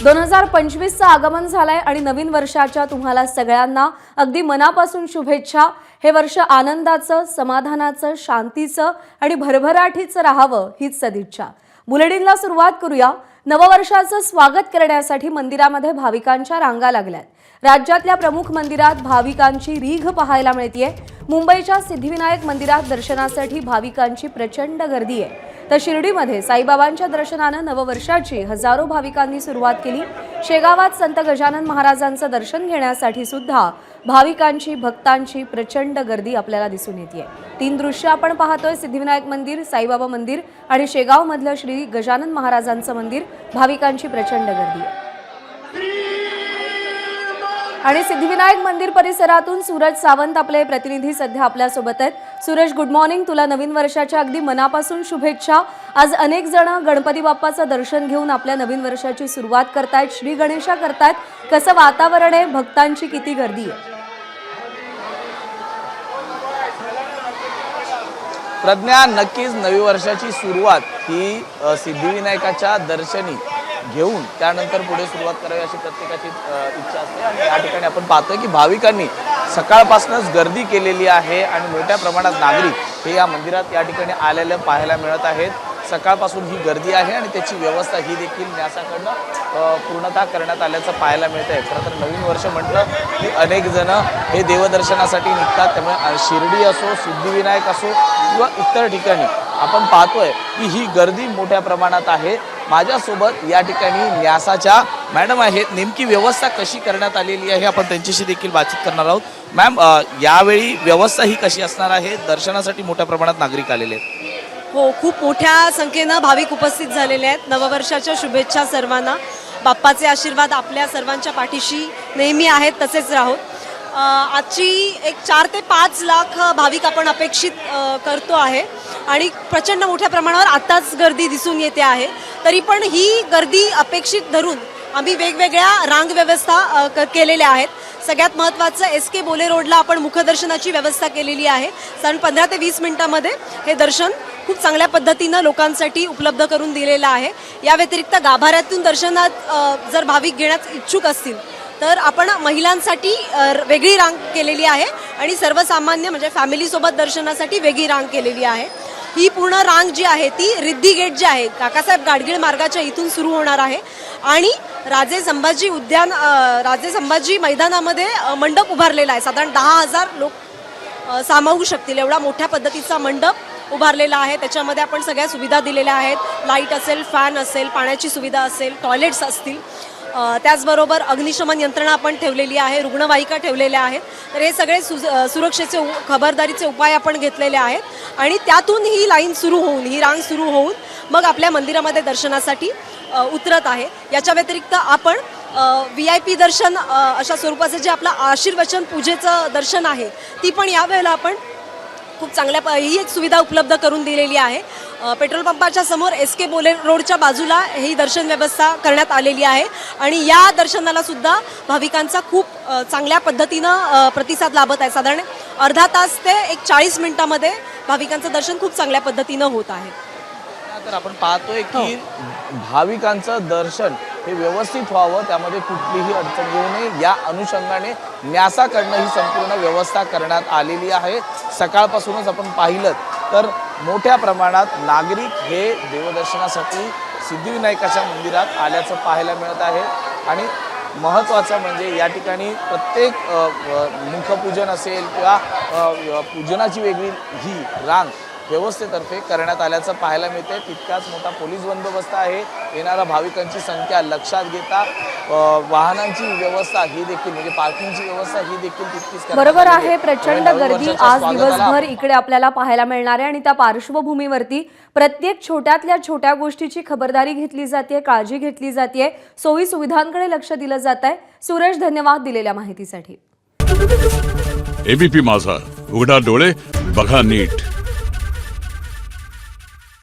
2025चं आगमन झालंय आणि नवीन वर्षाच्या तुम्हाला सगळ्यांना अगदी मनापासून शुभेच्छा। हे वर्ष आनंदाचं, समाधानाचं, शांतीचं आणि भरभराटीचं राहावं हीच सदिच्छा। बुलेटिनला सुरुवात करूया। नववर्षाचं स्वागत करण्यासाठी मंदिरामध्ये भाविकांच्या रांगा लागल्यात। राज्यातल्या प्रमुख मंदिरात भाविकांची रीघ पाहायला मिळतेय। मुंबईच्या सिद्धिविनायक मंदिरात दर्शनासाठी भाविकांची प्रचंड गर्दी आहे। तर शिर्डीमध्ये साईबाबांच्या दर्शनाने नववर्षाची हजारो भाविकांनी सुरुवात केली। शेगावात संत गजानन महाराजांचं दर्शन घेण्यासाठी सुद्धा भाविकांची, भक्तांची प्रचंड गर्दी आपल्याला दिसून येते। तीन दृश्य आपण पाहतोय। सिद्धिविनायक मंदिर, साईबाबा मंदिर आणि शेगाव मधलं श्री गजानन महाराजांचं मंदिर, भाविकांची प्रचंड गर्दी आहे। आणि सिद्धिविनायक मंदिर परिसरातून सूरज सावंत आपले प्रतिनिधी सध्या आपल्या सोबत आहेत। Suraj, good morning. तुला नवीन वर्षाच्या अगदी मनापासून शुभेच्छा। आज अनेक जण गणपती बाप्पाचं दर्शन घेऊन आपल्या नवीन वर्षाची सुरुवात करतायत, श्री गणेशा करतायत। कसं वातावरण आहे, भक्तांची किती गर्दी आहे? प्रज्ञा, नक्कीच नवी वर्षाची सुरुवात ही सिद्धिविनायकाच्या दर्शनी घेऊन त्यानंतर पुढे सुरुवात करावी अशी प्रत्येकाची इच्छा असते। आणि या ठिकाणी आपण पाहतोय की भाविकांनी सकाळपासूनच गर्दी केलेली आहे आणि मोठ्या प्रमाणात नागरिक हे या मंदिरात या ठिकाणी आलेले पाहायला मिळत आहेत। सकाळपासून ही गर्दी आहे आणि त्याची व्यवस्था ही देखील न्यासाकडनं पूर्णतः करण्यात आल्याचं पाहायला मिळत आहे। खरं तर नवीन वर्ष म्हटलं की अनेक जण हे देवदर्शनासाठी निघतात, त्यामुळे शिर्डी असो, सिद्धिविनायक असो किंवा इतर ठिकाणी आपण पाहतोय की ही गर्दी मोठ्या प्रमाणात आहे। माझ्यासोबत या ठिकाणी न्यासाच्या मॅडम आहेत। नेमकी व्यवस्था कशी करण्यात आलेली आहे आपण त्यांच्याशी देखील बातचीत करणार आहोत। मॅम, यावेळी व्यवस्था ही कशी असणार आहे? दर्शनासाठी मोठ्या प्रमाणात नागरिक आलेले आहेत। हो, खूप मोठ्या संख्येनं भाविक उपस्थित झालेले आहेत। नववर्षाच्या शुभेच्छा सर्वांना। बाप्पाचे आशीर्वाद आपल्या सर्वांच्या पाठीशी नेहमी आहेत, तसेच राहोत। आजची एक 4 ते 5 लाख भाविक आपण अपेक्षित करतो आहे आणि प्रचंड मोठ्या प्रमाणावर आताच गर्दी दिसून येते आहे। तरी पण ही गर्दी अपेक्षित धरून आम्ही वेगवेगळ्या रांग व्यवस्था केलेल्या आहेत। सगळ्यात महत्त्वाचं SK बोले रोडला आपण मुखदर्शनाची व्यवस्था केलेली आहे। साधारण 15 ते 20 मिनिटांमध्ये हे दर्शन खूप चांगल्या पद्धतीनं लोकांसाठी उपलब्ध करून दिलेलं आहे। या व्यतिरिक्त गाभाऱ्यातून दर्शनात जर भाविक घेण्यास इच्छुक असतील तर आपण महिलांसाठी वेगळी रांग केलेली आहे आणि सर्वसामान्य म्हणजे फॅमिलीसोबत दर्शनासाठी वेगळी रांग केलेली आहे। ही पूर्ण रांग जी आहे ती रिद्धी गेट जे आहे काकासाहेब गाडगीळ मार्गाच्या इथून सुरू होणार आहे आणि राजे संभाजी मैदानामध्ये मंडप उभारलेला आहे। साधारण 10,000 लोक सामावू शकतील एवढा मोठ्या पद्धतीचा मंडप उभारलेला आहे। त्याच्यामध्ये आपण सगळ्या सुविधा दिलेल्या आहेत। लाईट असेल, फॅन असेल, पाण्याची सुविधा असेल, टॉयलेट्स असतील, त्याचबरोबर अग्निशमन यंत्रणा आपण ठेवलेली आहे, रुग्णवाहिका ठेवलेल्या आहेत। तर हे सगळे सुरक्षेचे खबरदारीचे उपाय आपण घेतलेले आहेत आणि त्यातून ही लाईन सुरू होऊन, ही रांग सुरू होऊन मग आपल्या मंदिरामध्ये दर्शनासाठी उतरत आहे। याच्या व्यतिरिक्त आपण VIP दर्शन अशा स्वरूपाचं जे आपलं आशीर्वचन पूजेचं दर्शन आहे ती पण यावेळेला आपण खूप चांगल्या ही एक सुविधा उपलब्ध करून दिलेली आहे। पेट्रोल पंपाच्या समोर SK बोले रोडच्या बाजूला ही दर्शन व्यवस्था करण्यात आलेली आहे आणि या दर्शनाला सुद्धा भाविकांचा खूप चांगल्या पद्धतीनं प्रतिसाद लाभत आहे। साधारण अर्धा तास ते एक 40 मिनिटांमध्ये भाविकांचं दर्शन खूप चांगल्या पद्धतीनं होत आहे। तर आपण पाहतोय की भाविकांचं दर्शन हे व्यवस्थित व्हावं, त्यामध्ये कुठलीही अडचण येऊ नये या अनुषंगाने न्यासाकडनं ही संपूर्ण व्यवस्था करण्यात आलेली आहे। सकाळपासूनच आपण पाहिलं तर मोठ्या प्रमाणात नागरिक हे देवदर्शनासाठी सिद्धिविनायकाच्या मंदिरात आल्याचं पाहायला मिळत आहे। आणि महत्त्वाचं म्हणजे या ठिकाणी प्रत्येक मुखपूजन असेल किंवा पूजनाची वेगळी ही रांग व्यवस्थेतर्फे करण्यात आल्याचं पाहायला मिळते। तितकाच मोठा पोलीस बंदोबस्त आहे। येणाऱ्या भाविकांची संख्या लक्षात घेता वाहनांची व्यवस्था ही देखील म्हणजे पार्किंगची व्यवस्था ही देखील तितकीच बरोबर आहे। प्रचंड गर्दी आज दिवसभर इकडे आपल्याला पाहायला मिळणार आहे आणि त्या पार्श्वभूमीवरती प्रत्येक छोट्यातल्या छोट्या गोष्टीची खबरदारी घेतली जाते, काळजी घेतली जाते, सोयी सुविधांकडे लक्ष दिलं जात आहे। सुरेश, धन्यवाद दिलेल्या माहितीसाठी। ABP माझा, उघडा डोळे बघा नीट।